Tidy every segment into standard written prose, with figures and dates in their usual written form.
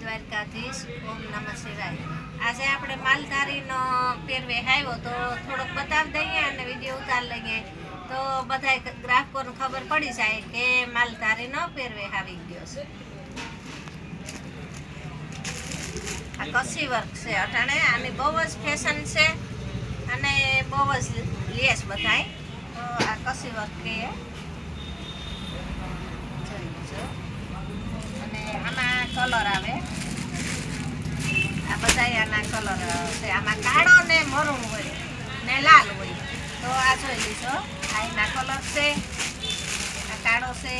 દ્વારકાધીશ. ઓમ નમઃ શિવાય. આજે આપણે માલધારીનો પહેરવેશ આવ્યો તો થોડોક બતાવી દઈએ અને વિડીયો ઉતાર લઈએ તો બધા ગ્રાહકોને ખબર પડી જાય કે માલધારીનો પહેરવેશ આવી ગયો છે. આ કસી વર્ક છે અટાણે, આની બહુ જ ફેશન છે અને બહુ જ લેસ બધાય. તો આ કસી વર્ક કે અને આમાં કલર આવે, આ બધા આના કલર છે. આમાં કાળો ને મરૂન હોય ને લાલ હોય. તો આ જોઈ લીધો, આ એના કલર છે. આ કાળો છે,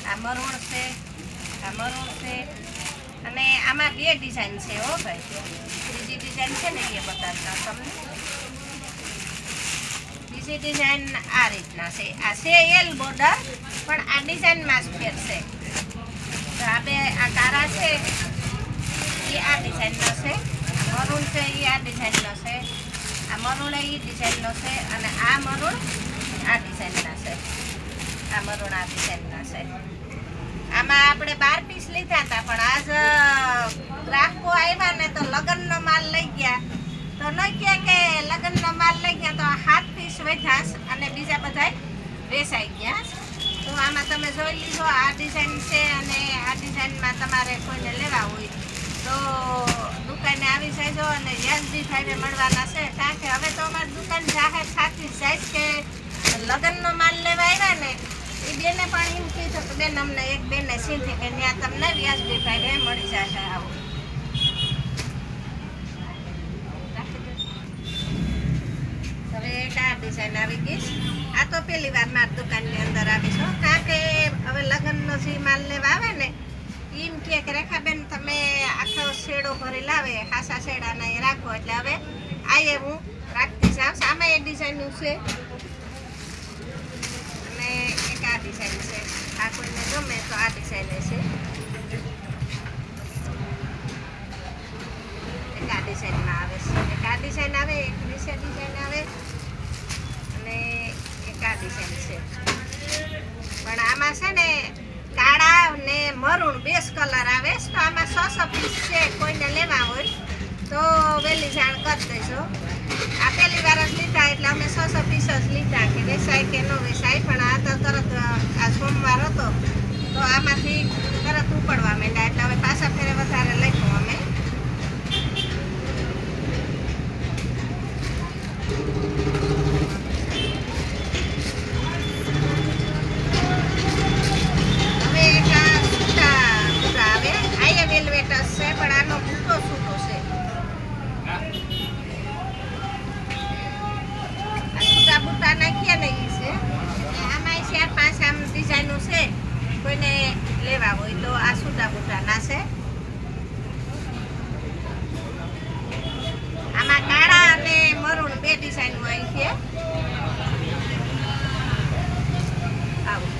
આ મરૂન છે, આ મરૂન છે અને આમાં બે ડિઝાઇન છે. હો ભાઈ, ત્રીજી ડિઝાઇન છે ને એ બતાવતા તમને. બીજી ડિઝાઇન આ રીતના છે. આ છે એલ બોર્ડર પણ આ ડિઝાઇનમાં જ ફેર છે. તો આ બે આ કાળા છે એ આ ડિઝાઇનનો છે, મરૂન છે એ આ ડિઝાઇનનો છે, આ મરૂન એ ડિઝાઇનનો છે અને આ મરૂન આ ડિઝાઇનના છે. આ મરૂન આ ડિઝાઇનના છે. આમાં આપણે 12 પીસ લીધા હતા પણ આજ ગ્રાહકો આવ્યા ને તો લગ્નનો માલ લઈ ગયા. તો ન કહે કે લગ્નનો માલ લઈ ગયા તો 7 પીસ વધ્યા અને બીજા બધા વેચાઈ ગયા. તો આમાં તમે જોઈ લીધો, આ ડિઝાઇન છે અને આ ડિઝાઇનમાં તમારે કોઈને લેવા હોય તો દુકાને આવી જજો અને વ્યાજબી ભાવે મળવાના છે. કારણ કે હવે તો અમારી દુકાન જાહેર થતી જાય કે લગ્નનો માલ લેવા આવ્યા ને એ બેને પણ એમ કીધું કે બેન અમને એક બેને સીધી કે ત્યાં તમને વ્યાજબી ભાવે મળી જશે. આવું હવે એક આ ડિઝાઇન આવી ગઈ. આ તો પહેલી વાર મારી દુકાનની અંદર આવીશ, કારણ કે હવે લગ્નનો જે માલ લેવા આવે ને એમ કે રેખાબેન તમે આખો શેડો ભરી લાવે, હાસા શેડાના એ રાખો. એટલે હવે આ એ હું રાખતી જાઉં. સામે એ ડિઝાઇનનું છે અને એક આ ડિઝાઇન છે. આ કોઈને ગમે તો આ ડિઝાઇન છે. એક આ ડિઝાઇનમાં આવે છે, એક આ ડિઝાઇન આવે, એક નીચે ડિઝાઇન આવે અને એક આ ડિઝાઇન છે. પણ આમાં છે ને કાળા ને મરૂન બેસ કલર આવે. તો આમાં 600 પીસ છે. કોઈને લેવા હોય તો વહેલી જાણ કરી દેજો. આ પહેલી વાર જ લીધા એટલે અમે 600 પીસ જ લીધા કે વેચાય કે ન વેચાય. પણ આ તો તરત આ સોમવાર હતો તો આમાંથી તરત ઉપડવા માંડ્યા એટલે હવે પાછા ફેરે વધારે લખ્યું અમે. કોઈને લેવા હોય તો આ છૂટા બૂટાના છે. આમાં કાળા અને મરૂન બે ડિઝાઇન હોય છે. આવું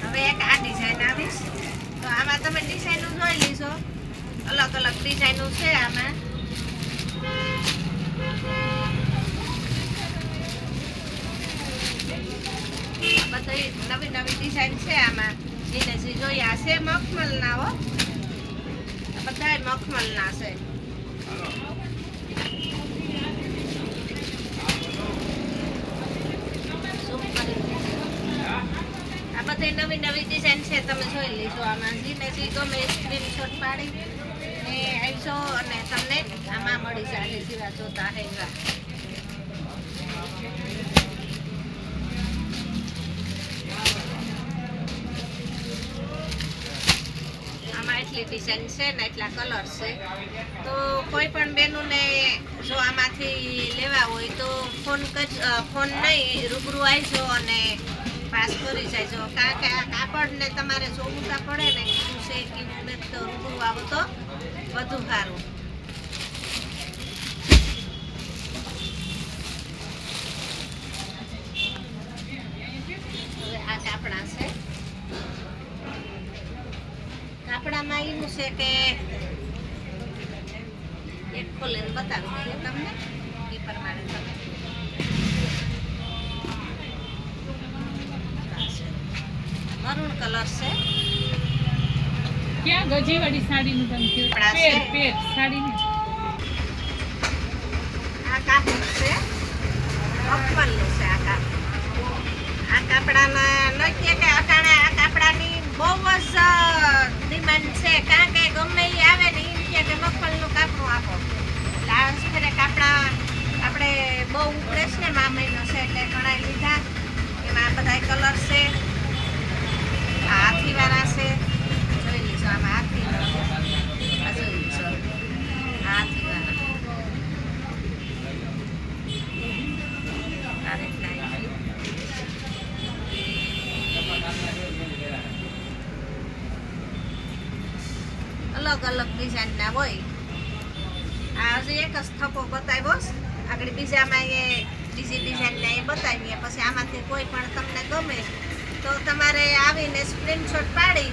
હવે એક આ ડિઝાઇન આવીશ. તો આમાં તમે ડિઝાઇનો જોઈ લીધો, અલગ અલગ ડિઝાઇનો છે. આમાં બધી નવી નવી ડિઝાઇન છે. આમાં જેને જે જોયા છે મખમલના. હો, બધા મખમલના છે. આ બધી નવી નવી ડિઝાઇન છે, તમે જોઈ લીધો. આમાં જેને જે ગમે સ્ક્રીનશોટ પાડી ને આવશો અને તમને આમાં મળી જાય જેવા જોતા હે એવા. એટલી ડિઝાઇન છે ને એટલા કલર છે. તો કોઈ પણ બેનોને જો આમાંથી લેવા હોય તો ફોન નહીં, રૂબરૂ આવજો અને પાસ કરી જાયજો. કારણ કે આ કાપડને તમારે જોવું પડે ને કેવું છે કેવું નથી. તો રૂબરૂ આવો તો વધુ સારું. હવે આ કાપડા છે. કાપડામાં એવું છે કે એક ખોલીને બતાવી દઈએ તમને એ પ્રમાણે તમે ગજીવાળી સાડીનું તમે કહો. આપણા પેર છે. પેર સાડીને. આ કાપડ છે અપમલનું છે આ કાપડ. આ કાપડામાં નક્કી કે અટાણે આ કાપડાની બહુ જ ડિમાન્ડ છે, કારણ કે ગમે એ આવે ને એમ કે મગફળીનું કાપડું આપો. એટલે આ વખતે કાપડા આપણે બહુ ઉપડે છે ને, મા મહિનો છે એટલે ઘણા લીધા. એમાં આ બધા કલર છે, આ હાથીવાળા છે, જોઈ લીધો આમાં હાથી, આ જોઈ લીધો આ હાથીવાળા. આ રીતના અલગ અલગ ડિઝાઇનના હોય. આ હજી એક જ થપ્પો બતાવ્યો છે. આગળ બીજામાં એ બીજી ડિઝાઇનના એ બતાવીએ. પછી આમાંથી કોઈ પણ તમને ગમે તો તમારે આવીને સ્ક્રીનશોટ પાડી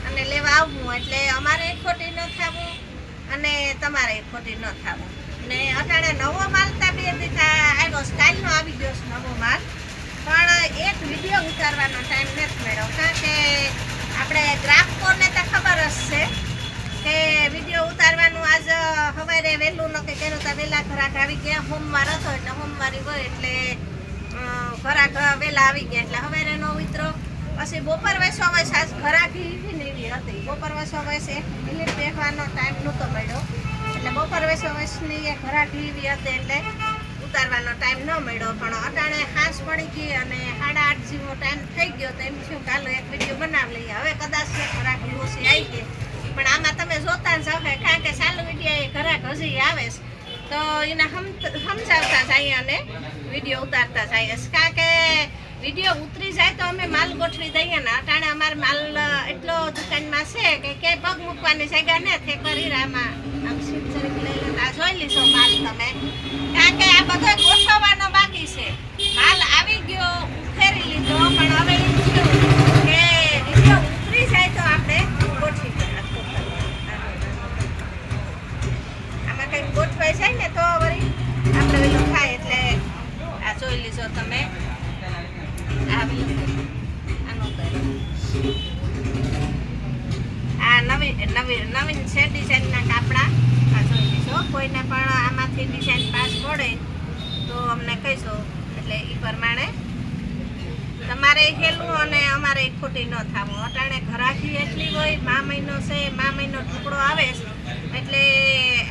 અને લેવા આવવું, એટલે અમારે ખોટી ન થવું અને તમારે ખોટી ન થવું. ને અટાણે નવો માલ તા બે દીધા આવ્યો, સ્ટાઇલનો આવી ગયો છે નવો માલ, પણ એક વિડીયો ઉતારવાનો ટાઈમ નથી મળ્યો. કારણ કે આપણે ગ્રાહકોને તો ખબર જ છે કે વિડીયો ઉતારવાનું આજ સવારે વહેલું નક્કી કર્યું તો વહેલા ઘરાક આવી ગયા. સોમવાર હતો એટલે સોમવારી હોય એટલે ઘરાક વહેલા આવી ગયા એટલે સવારે ન ઉતરો. પછી બપોર વયસો વયસ આજ ઘરાકી એવી ને એવી હતી. બપોર વયસો વયસ એક મિનિટ બેસવાનો ટાઈમ નહોતો મળ્યો, એટલે બપોર વયસો વયસની એ ઘરાકી એવી હતી એટલે ઉતારવાનો ટાઈમ ન મળ્યો. પણ અટાણે હાંસ પડી ગઈ અને 8:30 જેવો ટાઈમ થઈ ગયો તો એમ થયું કાલો એક વિડીયો બનાવી લઈએ. હવે કદાચ ઘરાકી ઓછી આવી ગઈ, પણ આમાં તમે જોતા જ હશે, કારણ કે ચાલુ વિડીયો એ ઘરાક હજી આવે છે તો એને સમજાવતા જઈએ અને વિડીયો ઉતારતા જઈએ. કારણ કે વિડીયો ઉતરી જાય તો અમે માલ ગોઠવી દઈએ ને. અટાણે અમારે માલ એટલો દુકાનમાં છે કે ક્યાંય પગ મૂકવાની જગ્યા ને તે કરી આમાં આમ સીટ લઈ લેતા જોઈ લીધો માલ તમે, કારણ કે આ બધો ગોઠવવાનો બાકી છે. માલ આવી ગયો, ઉખેરી લીધો, પણ હવે એમ થયું કે વિડીયો ઉતરી જાય તો આપણે ગોઠવી દઈએ. આમાં કંઈક ગોઠવાઈ જાય ને તો વળી આપણે પેલું થાય. એટલે આ જોઈ લીધો તમે, આ નવીન છે ડિઝાઇનના કાપડા. આ જોઈ લીધો. કોઈને પણ આમાંથી ડિઝાઇન પાસ પડે તો અમને કહીશો, એટલે એ પ્રમાણે તમારે હેલું અને અમારે ખોટી ન થવું. અટાણે ઘરાકી એટલી હોય, મા મહિનો છે, મા મહિનો ટુકડો આવે એટલે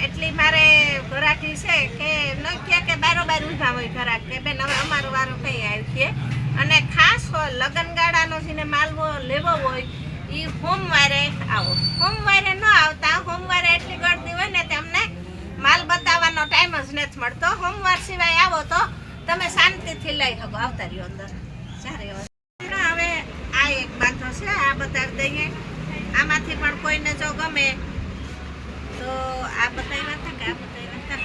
એટલી મારે ઘરાકી છે કે ન ક્યાં કે બારોબાર ઊભા હોય ઘરાક કે બેન હવે અમારો વારો કઈ આવી છે. અને ખાસ લગનગાળાનો જેને માલવો લેવો હોય એ સોમવારે આવો. સોમવારે ન આવતા, સોમવારે એટલી ગળદી હોય ને તમને માલ બતાવવાનો ટાઈમ જ નથી મળતો. સોમવાર સિવાય આવો તો તમે શાંતિથી લઈ શકો. આવતા રહ્યો અંદર સારી વાત. હવે આ એક બાતો છે, આ બતાવી દઈએ. આમાંથી પણ કોઈને જો ગમે તો આ બતાવ્યા હતા કે આ બતાવ્યા હતા,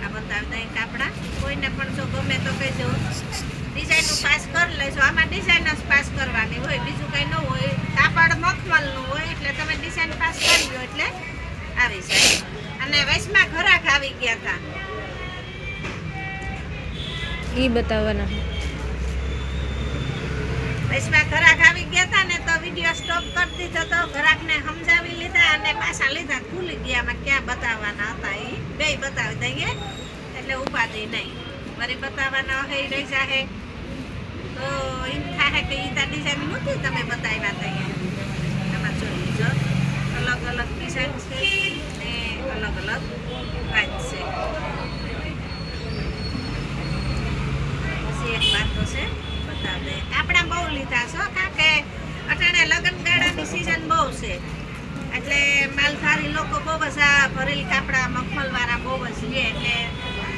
આ બતાવી દઈએ કાપડા. કોઈને પણ જો ગમે તો કહેજો, ડિઝાઇનનું પાસ કરી લેજો. આમાં ડિઝાઇન જ પાસ કરવાની હોય, બીજું કંઈ ન હોય. કાપડ મખમલનું હોય એટલે તમે ડિઝાઇન પાસ કરી દો એટલે આવી જાય. અને વચમાં ઘરાક આવી ગયા હતા ઈ બતાવવાના. વચમાં ઘરાક આવી ગયા હતા ને તો વિડીયો સ્ટોપ કરી દીધો તો ઘરાકને સમજાવી લીધા અને પાછા લીધા. ભૂલી ગયા આમાં ક્યાં બતાવવાના હતા. એ બે બતાવી દઈએ એટલે ઉપાધિ નહીં. વળી બતાવવાના હોય રહી જાય તો એમ થાય કે એ ત્યાં ડિઝાઇન નહોતી તમે બતાવ્યા હતા. એમાં જોઈ લીધો અલગ અલગ ડિઝાઇન છે ને અલગ અલગ પ્રાઇસ છે. પછી એક વાતો છે બતાવી દે. કાપડા બહુ લીધા છો, કારણ કે અટાણે લગ્નગાળાની સિઝન બહુ છે એટલે માલધારી લોકો બહુ બધા ભરેલી કાપડા મખમલવાળા બહુ જ લે એટલે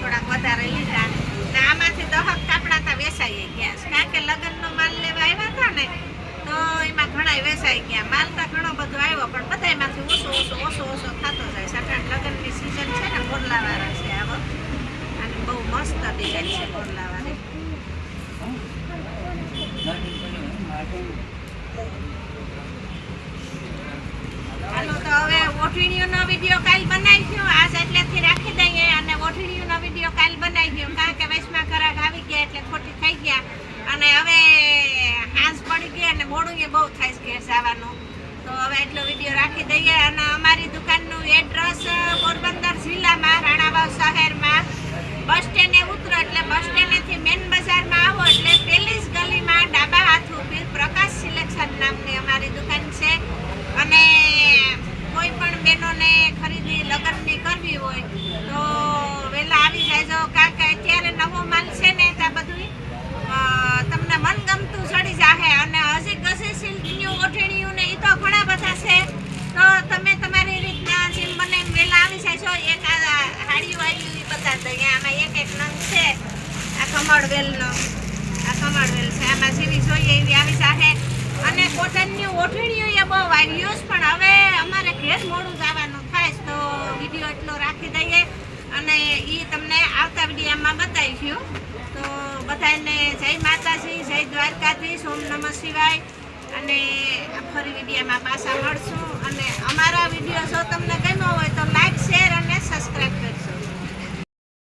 થોડાક વધારે લીધા. ને આમાંથી 10 કાપડા તો વેચાઈ ગયા છે, કારણ કે લગ્નનો માલ લેવા આવ્યા હતા ને તો એમાં ઘણા વેચાઈ ગયા. માલ તો ઘણો બધો આવ્યો પણ બધામાંથી ઓછો થતો જાય. અટાણે લગ્નની સિઝન છે ને, મોરલાવાળા છે આવો, અને બહુ મસ્ત ડિઝાઇન છે મોરલાવાળી. હાલો તો હવે ઓઠીણીઓનો વિડીયો કાલ બનાવી ગયો. આજ એટલેથી રાખી દઈએ અને ઓઠીણીઓનો વિડીયો કાલ બનાવી ગયો, કારણ કે વચમાં ઘરાક આવી ગયા એટલે ખોટી થઈ ગયા. અને હવે હાંસ પડી ગઈ અને મોડું એ બહુ થાય છે ઘેર જવાનું તો હવે એટલો વિડીયો રાખી દઈએ. અને અમારી દુકાનનું એડ્રેસ પોરબંદર જિલ્લામાં રાણાવાવ શહેરમાં બસ સ્ટેન્ડે ઉતરો એટલે બસ સ્ટેન્ડેથી મેન બજારમાં આવો એટલે પહેલી જ ગલીમાં ડાબા હાથ ઊભી પ્રકાશ સિલેક્શન નામની અમારી દુકાન છે. અને કોઈ પણ બહેનોને ખરીદી લગ્નની કરવી હોય તો વહેલા આવી જાયજો, કારણ કે અત્યારે નવો માલ છે ને ત્યાં બધું તમને મનગમતું ચડી જાહે. અને હજી કશી સિલ્કની ઓઢણીયું ને એ તો ઘણા બધા છે, તો તમે તમારી રીતના જેમ બને એમ વહેલા આવી જાયજો. એક આ હાડીઓ આવી બતાવી દઈએ. આમાં એક એક નંગ છે. આ કમળવેલનો આ કમળવેલ છે, આમાં જેવી જોઈએ એવી આવી જાહે. અને કોટનની ઓઢણીઓ એ બહુ આવી છે, પણ હવે અમારે ઘેર મોડું જવાનું થાય તો વિડીયો એટલો રાખી દઈએ. અને એ તમને આવતા વિડીયોમાં બતાવીશું. તો બધાને જય માતાજી, જય દ્વારકાધીશ, ઓમ નમઃ શિવાય. અને ફરી વિડીયોમાં પાછા મળશું. અને અમારા વિડીયો જો તમને